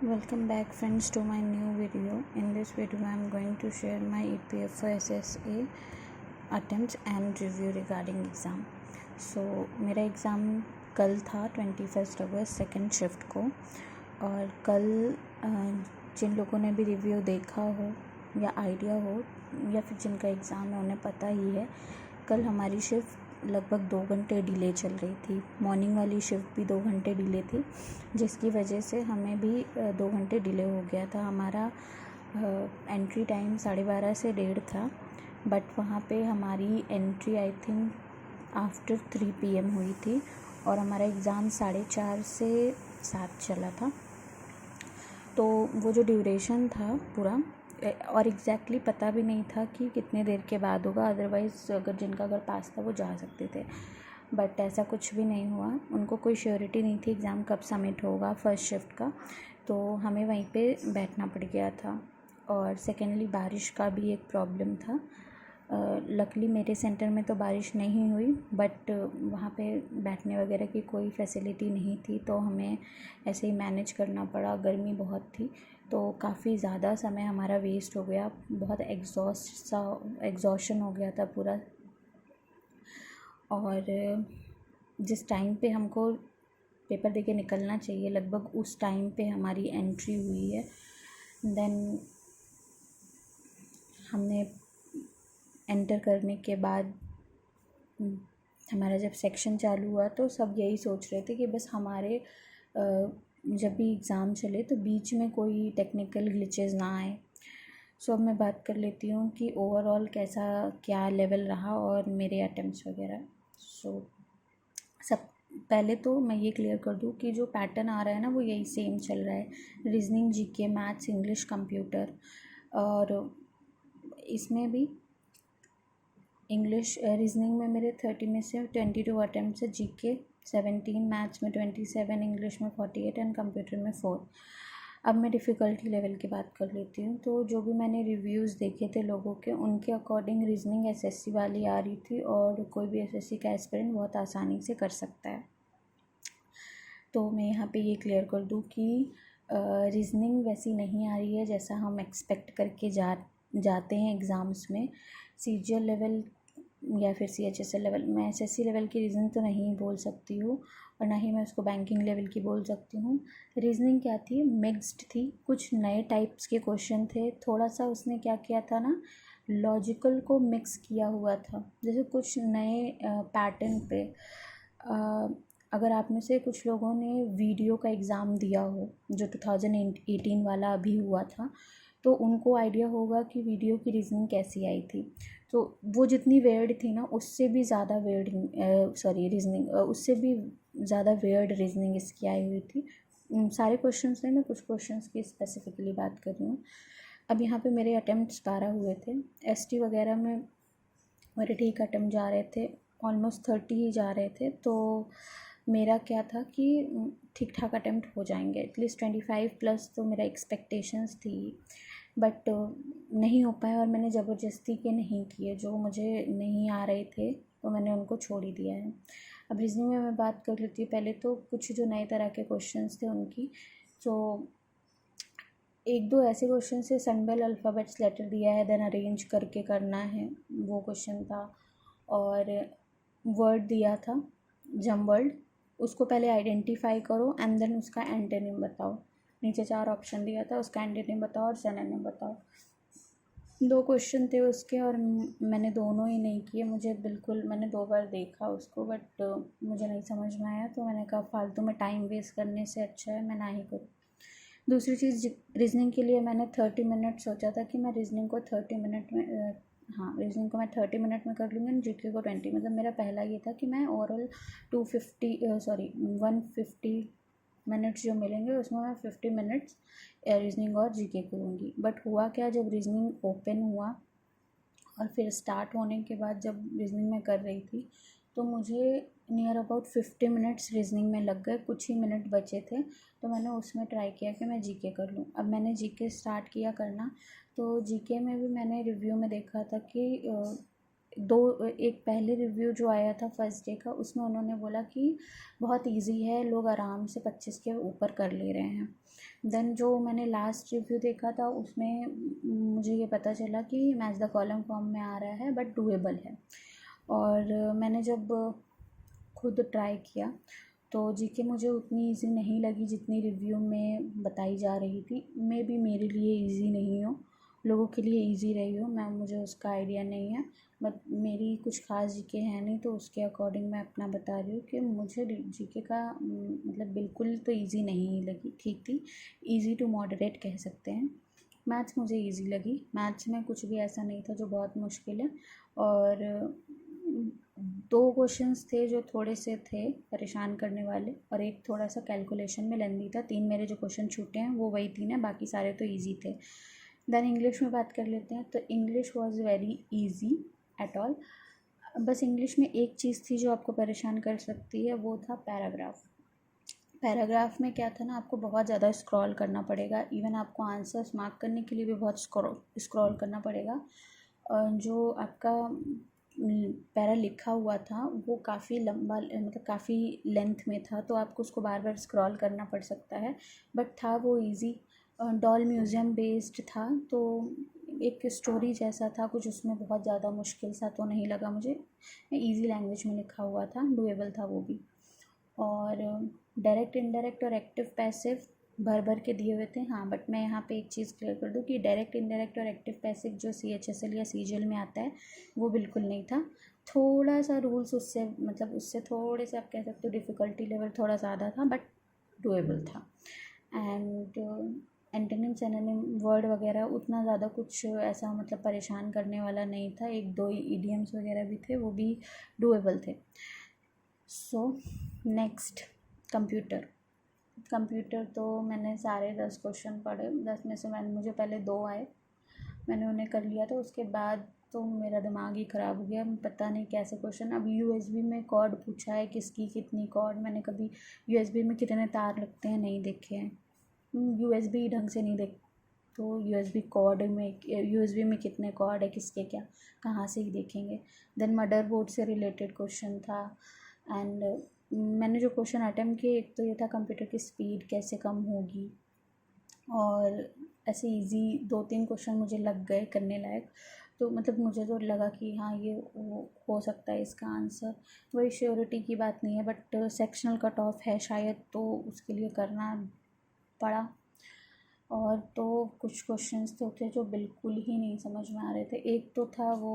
Welcome back friends to my new video. In this video I am going to share my EPFO SSA attempts and review regarding exam. So मेरा exam कल था 21 अगस्त second shift को, और कल जिन लोगों ने भी रिव्यू देखा हो या आइडिया हो या फिर जिनका एग्ज़ाम है उन्हें पता ही है, कल हमारी शिफ्ट लगभग 2 घंटे डिले चल रही थी। मॉर्निंग वाली शिफ्ट भी 2 घंटे डिले थी, जिसकी वजह से हमें भी 2 घंटे डिले हो गया था। हमारा एंट्री टाइम 12:30 से 1:30 था, बट वहाँ पे हमारी entry I think after 3 PM हुई थी और हमारा एग्ज़ाम 4:30 से 7 चला था। तो वो जो ड्यूरेशन था पूरा, और एग्जैक्टली पता भी नहीं था कि कितने देर के बाद होगा, अदरवाइज़ अगर पास था वो जा सकते थे, बट ऐसा कुछ भी नहीं हुआ। उनको कोई श्योरिटी नहीं थी एग्ज़ाम कब सबमिट होगा फर्स्ट शिफ्ट का, तो हमें वहीं पे बैठना पड़ गया था। और सेकेंडली बारिश का भी एक प्रॉब्लम था। लकली मेरे सेंटर में तो बारिश नहीं हुई, बट वहाँ पे बैठने वगैरह की कोई फैसिलिटी नहीं थी, तो हमें ऐसे ही मैनेज करना पड़ा। गर्मी बहुत थी तो काफ़ी ज़्यादा समय हमारा वेस्ट हो गया, बहुत एग्जॉशन हो गया था पूरा। और जिस टाइम पे हमको पेपर देके निकलना चाहिए, लगभग उस टाइम पे हमारी एंट्री हुई है। देन हमने एंटर करने के बाद हमारा जब सेक्शन चालू हुआ तो सब यही सोच रहे थे कि बस हमारे जब भी एग्ज़ाम चले तो बीच में कोई टेक्निकल ग्लिचेस ना आए। सो अब मैं बात कर लेती हूँ कि ओवरऑल कैसा क्या लेवल रहा और मेरे अटेम्प्ट्स वगैरह। सो सब पहले तो मैं ये क्लियर कर दूँ कि जो पैटर्न आ रहा है ना वो यही सेम चल रहा है, reasoning, GK, maths, English, computer. और इसमें भी इंग्लिश रीजनिंग में मेरे 30 में से 22 अटैम्प्ट है, जीके 17, मैथ्स में 27, इंग्लिश में 48 एंड कंप्यूटर में 4। अब मैं डिफ़िकल्टी लेवल की बात कर लेती हूँ। तो जो भी मैंने रिव्यूज़ देखे थे लोगों के, उनके अकॉर्डिंग रीजनिंग एसएससी वाली आ रही थी और कोई भी एसएससी का एस्पिरेंट बहुत आसानी से कर सकता है। तो मैं यहाँ पे ये क्लियर कर दूँ कि रीजनिंग वैसी नहीं आ रही है जैसा हम एक्सपेक्ट करके जाते हैं एग्ज़ाम्स में। सीजीएल लेवल या फिर सीएचएसएल लेवल, मैं एसएससी लेवल की रीजनिंग तो नहीं बोल सकती हूँ और ना ही मैं उसको बैंकिंग लेवल की बोल सकती हूँ। रीजनिंग क्या थी, मिक्स्ड थी, कुछ नए टाइप्स के क्वेश्चन थे। थोड़ा सा उसने क्या किया था ना, लॉजिकल को मिक्स किया हुआ था, जैसे कुछ नए पैटर्न पे। अगर आप में से कुछ लोगों ने वीडियो का एग्ज़ाम दिया हो जो 2018 वाला अभी हुआ था, तो उनको आइडिया होगा कि वीडियो की रीजनिंग कैसी आई थी। तो वो जितनी वेयर्ड थी ना, उससे भी ज़्यादा वेयर्ड रीजनिंग, उससे भी ज़्यादा वेयर्ड रीजनिंग इसकी आई हुई थी। सारे क्वेश्चंस में मैं कुछ क्वेश्चंस की स्पेसिफिकली बात कर रही हूँ। अब यहाँ पे मेरे अटेम्प्ट्स 12 हुए थे। एसटी वगैरह में मेरे ठीक अटेम्प्ट जा रहे थे, ऑलमोस्ट 30 ही जा रहे थे। तो मेरा क्या था कि ठीक ठाक अटेम्प्ट हो जाएंगे, एटलीस्ट 25+ तो मेरा एक्सपेक्टेशंस थी, बट नहीं हो पाया और मैंने ज़बरदस्ती के नहीं किए। जो मुझे नहीं आ रहे थे तो मैंने उनको छोड़ ही दिया है। अब रीजनिंग में मैं बात कर लेती हूँ। पहले तो कुछ जो नए तरह के क्वेश्चंस थे उनकी, तो एक दो ऐसे क्वेश्चन से सिंबल अल्फ़ाबेट्स लेटर दिया है, देन अरेंज करके करना है, वो क्वेश्चन था। और वर्ड दिया था, जम वर्ड, उसको पहले आइडेंटिफाई करो एंड देन उसका एंटोनिम बताओ। नीचे 4 ऑप्शन दिया था, उसका एंटोनिम बताओ और सिनोनिम बताओ। 2 क्वेश्चन थे उसके और मैंने दोनों ही नहीं किए। मैंने 2 बार देखा उसको, बट मुझे नहीं समझ में आया, तो मैंने कहा फालतू में टाइम वेस्ट करने से अच्छा है मैं ना ही करूँ। दूसरी चीज़, रीजनिंग के लिए मैंने 30 मिनट सोचा था कि मैं रीजनिंग को 30 मिनट में रीजनिंग को मैं 30 मिनट में कर लूँगी, जीके को 20। मतलब मेरा पहला ये था कि मैं ओवरऑल 150 मिनट्स जो मिलेंगे उसमें मैं 50 मिनट्स रीजनिंग और जीके करूँगी। बट हुआ क्या, जब रीजनिंग ओपन हुआ और फिर स्टार्ट होने के बाद जब रीजनिंग में कर रही थी, तो मुझे नियर अबाउट 50 मिनट्स रीजनिंग में लग गए, कुछ ही मिनट बचे थे। तो मैंने उसमें ट्राई किया कि मैं जीके कर लूँ। अब मैंने जीके स्टार्ट किया करना, तो जीके में भी मैंने रिव्यू में देखा था कि एक पहले रिव्यू जो आया था फर्स्ट डे का, उसमें उन्होंने बोला कि बहुत इजी है, लोग आराम से 25 के ऊपर कर ले रहे हैं। देन जो मैंने लास्ट रिव्यू देखा था उसमें मुझे ये पता चला कि मैच द कॉलम फॉर्म में आ रहा है बट डूएबल है। और मैंने जब खुद ट्राई किया तो जीके मुझे उतनी इजी नहीं लगी जितनी रिव्यू में बताई जा रही थी। मे बी मेरे लिए इजी नहीं हो, लोगों के लिए इजी रही हो, मुझे उसका आइडिया नहीं है। बट मेरी कुछ खास जीके है नहीं, तो उसके अकॉर्डिंग मैं अपना बता रही हूँ कि मुझे जीके का मतलब बिल्कुल तो इजी नहीं लगी, ठीक थी, इजी टू मॉडरेट कह सकते हैं। मैथ्स मुझे इजी लगी, मैथ्स में कुछ भी ऐसा नहीं था जो बहुत मुश्किल है। और 2 क्वेश्चंस थे जो थोड़े से थे परेशान करने वाले, और एक थोड़ा सा कैलकुलेशन में लेंदी था। 3 मेरे जो क्वेश्चन छूटे हैं वो वही 3 हैं, बाकी सारे तो ईजी थे। देन इंग्लिश में बात कर लेते हैं। तो English was very easy at all. बस इंग्लिश में एक चीज़ थी जो आपको परेशान कर सकती है, वो था पैराग्राफ। पैराग्राफ में क्या था ना, आपको बहुत ज़्यादा स्क्रॉल करना पड़ेगा, इवन आपको आंसर्स मार्क करने के लिए भी बहुत स्क्रॉल करना पड़ेगा। और जो आपका पैरा लिखा हुआ था वो काफ़ी लंबा, मतलब काफ़ी लेंथ में था, तो आपको उसको बार बार स्क्रॉल करना पड़ सकता है। बट था वो इजी, डॉल म्यूज़ियम बेस्ड था, तो एक स्टोरी जैसा था कुछ, उसमें बहुत ज़्यादा मुश्किल सा तो नहीं लगा मुझे। इजी लैंग्वेज में लिखा हुआ था, डूएबल था वो भी। और डायरेक्ट, इनडायरेक्ट और एक्टिव पैसिव भर भर के दिए हुए थे। हाँ, बट मैं यहाँ पे एक चीज़ क्लियर कर दूँ कि डायरेक्ट, इनडायरेक्ट और एक्टिव पैसिव जो CHSL या CGL में आता है वो बिल्कुल नहीं था। थोड़ा सा रूल्स उससे, मतलब उससे थोड़े से आप कह सकते हो डिफ़िकल्टी लेवल थोड़ा ज़्यादा था, बट डूएबल था। एंड एंटोनिम, सिनोनिम, वर्ड वगैरह उतना ज़्यादा कुछ ऐसा मतलब परेशान करने वाला नहीं था। 1-2 इडियम्स वगैरह भी थे, वो भी डूएबल थे। सो नेक्स्ट, कंप्यूटर तो मैंने सारे 10 क्वेश्चन पढ़े। 10 में से मुझे पहले 2 आए, मैंने उन्हें कर लिया था। उसके बाद तो मेरा दिमाग ही ख़राब हो गया, पता नहीं कैसे क्वेश्चन। अब USB में कॉर्ड पूछा है, किसकी कितनी कॉर्ड, मैंने कभी USB में कितने तार लगते हैं नहीं देखे हैं, USB ढंग से नहीं देख, तो USB में कितने कॉर्ड है, किसके क्या, कहाँ से ही देखेंगे। देन मदरबोर्ड से रिलेटेड क्वेश्चन था। एंड मैंने जो क्वेश्चन अटेम्प्ट किए, एक तो ये था कंप्यूटर की स्पीड कैसे कम होगी, और ऐसे इजी 2-3 क्वेश्चन मुझे लग गए करने लायक। तो मतलब मुझे तो लगा कि हाँ ये हो सकता है इसका आंसर। वही श्योरिटी की बात नहीं है, बट सेक्शनल कट ऑफ है शायद, तो उसके लिए करना पड़ा। और तो कुछ क्वेश्चंस तो थे जो बिल्कुल ही नहीं समझ में आ रहे थे। एक तो था वो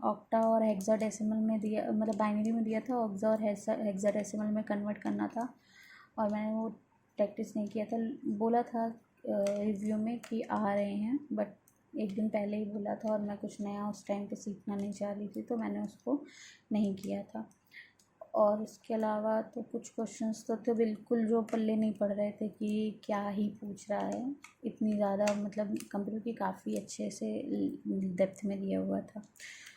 ऑक्टा और हेक्साडेसिमल में दिया, मतलब बाइनरी में दिया था, ऑक्टा और हेक्साडेसिमल में कन्वर्ट करना था, और मैंने वो प्रैक्टिस नहीं किया था। बोला था रिव्यू में कि आ रहे हैं, बट एक दिन पहले ही बोला था, और मैं कुछ नया उस टाइम पे सीखना नहीं चाह रही थी, तो मैंने उसको नहीं किया था। और उसके अलावा तो कुछ क्वेश्चंस तो बिल्कुल जो पल्ले नहीं पड़ रहे थे कि क्या ही पूछ रहा है, इतनी ज़्यादा मतलब कंप्यूटर की काफ़ी अच्छे से डेप्थ में दिया हुआ था।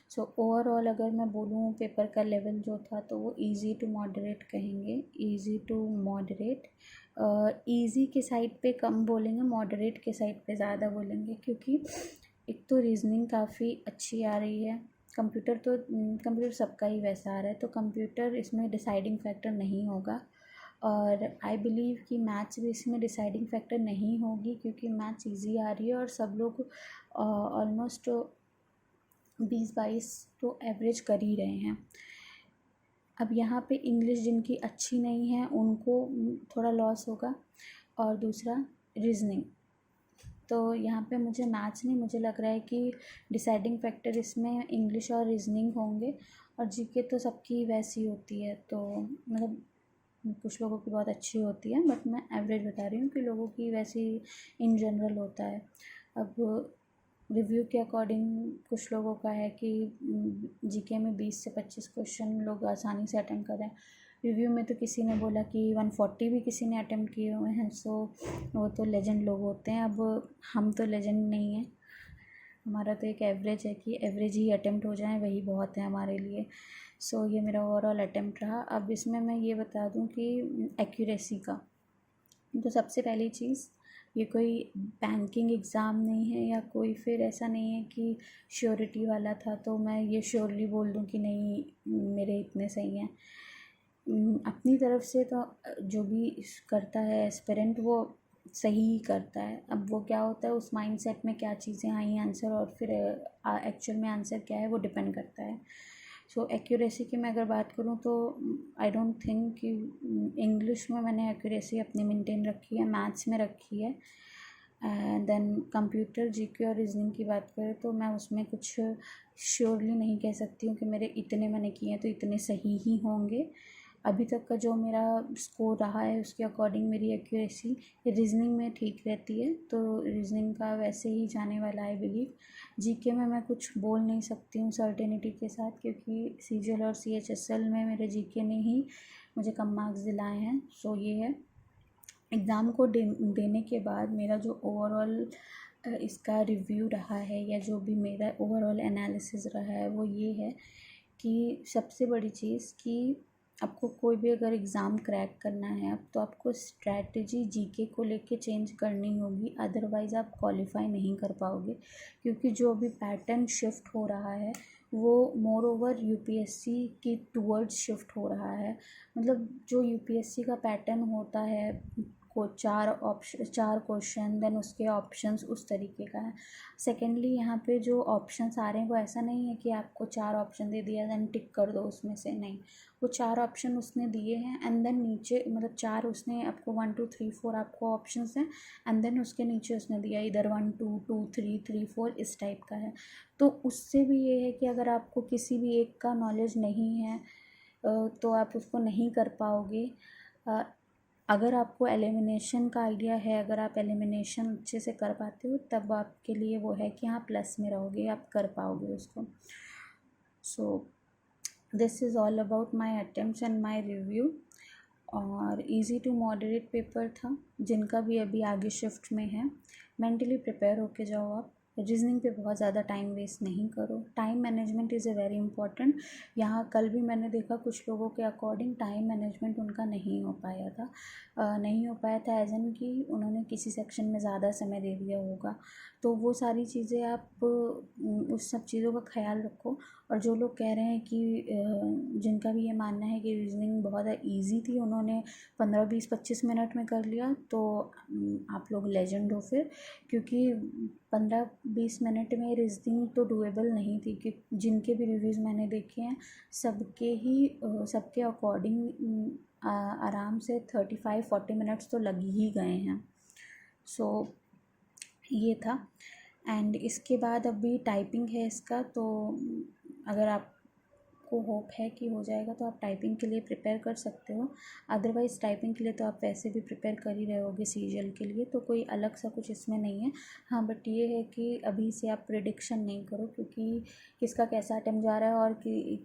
सो ओवरऑल अगर मैं बोलूँ पेपर का लेवल जो था, तो वो इजी टू मॉडरेट कहेंगे, इजी टू मॉडरेट। इजी के साइड पे कम बोलेंगे, मॉडरेट के साइड पे ज़्यादा बोलेंगे, क्योंकि एक तो रीजनिंग काफ़ी अच्छी आ रही है। कंप्यूटर सबका ही वैसा आ रहा है, तो कंप्यूटर इसमें डिसाइडिंग फैक्टर नहीं होगा। और आई बिलीव कि मैथ्स भी इसमें डिसाइडिंग फैक्टर नहीं होगी, क्योंकि मैथ्स इजी आ रही है और सब लोग ऑलमोस्ट 20-22 तो एवरेज कर ही रहे हैं। अब यहाँ पे इंग्लिश जिनकी अच्छी नहीं है उनको थोड़ा लॉस होगा। और दूसरा रीजनिंग, तो यहाँ पे मुझे मैथ्स नहीं, मुझे लग रहा है कि डिसाइडिंग फैक्टर इसमें इंग्लिश और रीजनिंग होंगे। और जीके तो सबकी वैसी होती है, तो मतलब कुछ लोगों की बहुत अच्छी होती है, बट मैं एवरेज बता रही हूँ कि लोगों की वैसी इन जनरल होता है। अब रिव्यू के अकॉर्डिंग कुछ लोगों का है कि जीके में 20 से 25 क्वेश्चन लोग आसानी से अटेम्प्ट करें। रिव्यू में तो किसी ने बोला कि 140 भी किसी ने अटेम्प्ट किए हुए हैं। सो वो तो लेजेंड लोग होते हैं, अब हम तो लेजेंड नहीं हैं, हमारा तो एक एवरेज है कि एवरेज ही अटेम्प्ट हो जाए वही बहुत है हमारे लिए। सो ये मेरा ओवरऑल अटेम्प्ट रहा। अब इसमें मैं ये बता दूं कि एक्यूरेसी का, तो सबसे पहली चीज़ ये कोई बैंकिंग एग्ज़ाम नहीं है या कोई फिर ऐसा नहीं है कि श्योरिटी वाला था तो मैं ये श्योरली बोल दूँ कि नहीं मेरे इतने सही हैं। अपनी तरफ से तो जो भी करता है एस्पिरेंट वो सही ही करता है। अब वो क्या होता है उस माइंडसेट में क्या चीज़ें आई आंसर और फिर एक्चुअल में आंसर क्या है वो डिपेंड करता है। सो एक्यूरेसी की मैं अगर बात करूँ तो आई डोंट थिंक कि इंग्लिश में मैंने एक्यूरेसी अपनी मेंटेन रखी है, मैथ्स में रखी है। देन कंप्यूटर जीके और रीजनिंग की बात करें तो मैं उसमें कुछ श्योरली नहीं कह सकती हूँ कि मेरे इतने मैंने किए हैं तो इतने सही ही होंगे। अभी तक का जो मेरा स्कोर रहा है उसके अकॉर्डिंग मेरी एक्यूरेसी रीजनिंग में ठीक रहती है, तो रीजनिंग का वैसे ही जाने वाला है बिलीव। जीके में मैं कुछ बोल नहीं सकती हूँ सर्टेनिटी के साथ, क्योंकि सीजीएल और सीएचएसएल में मेरे जीके ने ही मुझे कम मार्क्स दिलाए हैं। सो ये है। एग्ज़ाम को देने के बाद मेरा जो ओवरऑल इसका रिव्यू रहा है या जो भी मेरा ओवरऑल एनालिसिस रहा है वो ये है कि सबसे बड़ी चीज़ कि आपको कोई भी अगर एग्ज़ाम क्रैक करना है अब तो आपको स्ट्रैटेजी जीके को लेके चेंज करनी होगी, अदरवाइज़ आप क्वालिफाई नहीं कर पाओगे। क्योंकि जो अभी पैटर्न शिफ्ट हो रहा है वो मोर ओवर यूपीएससी की टूवर्ड्स शिफ्ट हो रहा है। मतलब जो यूपीएससी का पैटर्न होता है को चार क्वेश्चन देन उसके ऑप्शंस उस तरीके का है। सेकेंडली यहाँ पे जो ऑप्शंस आ रहे हैं वो ऐसा नहीं है कि आपको 4 ऑप्शन दे दिया देन टिक कर दो उसमें से, नहीं। वो 4 ऑप्शन उसने दिए हैं एंड देन नीचे मतलब 4 उसने आपको 1 2 3 4 आपको ऑप्शंस हैं एंड देन उसके नीचे उसने दिया इधर 1 2 2 3 3 4 इस टाइप का है। तो उससे भी ये है कि अगर आपको किसी भी एक का नॉलेज नहीं है तो आप उसको नहीं कर पाओगे। अगर आपको एलिमिनेशन का आइडिया है, अगर आप एलिमिनेशन अच्छे से कर पाते हो तब आपके लिए वो है कि हाँ प्लस में रहोगे, आप कर पाओगे उसको। So this is all about my attempts and my review. और इजी टू मॉडरेट पेपर था, जिनका भी अभी आगे शिफ्ट में है मेंटली प्रिपेयर होके जाओ आप। रीजनिंग पे बहुत ज़्यादा टाइम वेस्ट नहीं करो, time management is a very important. यहाँ कल भी मैंने देखा कुछ लोगों के अकॉर्डिंग टाइम मैनेजमेंट उनका नहीं हो पाया था। नहीं हो पाया था एज एन कि उन्होंने किसी सेक्शन में ज़्यादा समय दे दिया होगा। तो वो सारी चीज़ें आप उस सब चीज़ों का ख्याल रखो। और जो लोग कह रहे हैं कि जिनका भी ये मानना है कि रीजनिंग बहुत ईजी थी, उन्होंने 15 20 25 मिनट में कर लिया, तो आप लोग लेजेंड हो फिर। क्योंकि 15 20 मिनट में रीजनिंग तो डुएबल नहीं थी, कि जिनके भी रिव्यूज़ मैंने देखे हैं सबके अकॉर्डिंग आराम से 35-40 मिनट्स तो लग ही गए हैं। सो ये था। एंड इसके बाद अभी टाइपिंग है इसका, तो अगर आपको होप है कि हो जाएगा तो आप टाइपिंग के लिए प्रिपेयर कर सकते हो। अदरवाइज़ टाइपिंग के लिए तो आप वैसे भी प्रिपेयर कर ही रहे होगे सीजीएल के लिए, तो कोई अलग सा कुछ इसमें नहीं है। हाँ बट ये है कि अभी से आप प्रिडिक्शन नहीं करो, क्योंकि किसका कैसा अटेम्प्ट जा रहा है और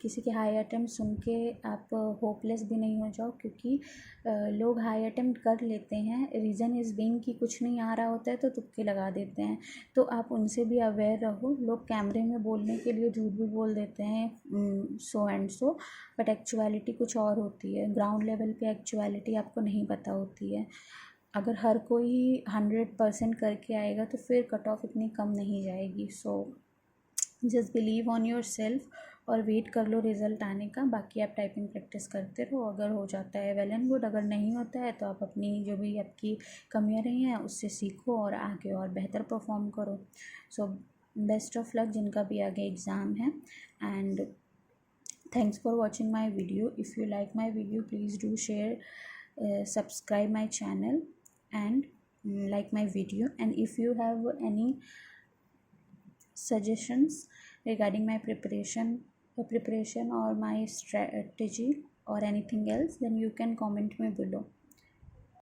किसी के हाई अटेम्प्ट सुन के आप होपलेस भी नहीं हो जाओ। क्योंकि लोग हाई अटेम्प्ट कर लेते हैं, रीज़न इज़ बीइंग कि कुछ नहीं आ रहा होता है तो तुक्के लगा देते हैं। तो आप उनसे भी अवेयर रहो। लोग कैमरे में बोलने के लिए झूठ भी बोल देते हैं so and so, but actuality कुछ और होती है। ग्राउंड लेवल पे एक्चुअलिटी आपको नहीं पता होती है। अगर हर कोई 100% करके आएगा तो फिर कट ऑफ इतनी कम नहीं जाएगी। So just believe on your self और वेट कर लो रिज़ल्ट आने का। बाकी आप टाइपिंग प्रैक्टिस करते रहो, अगर हो जाता है वेल एंड गुड, अगर नहीं होता है तो आप अपनी जो भी आपकी कमियां रही हैं उससे सीखो और आगे और बेहतर परफॉर्म करो। सो बेस्ट ऑफ लक जिनका भी आगे एग्ज़ाम है। And thanks for watching my video. If you like my video, please do share, subscribe my channel and like my video. And if you have any suggestions regarding my preparation or my strategy or anything else, then you can comment me below.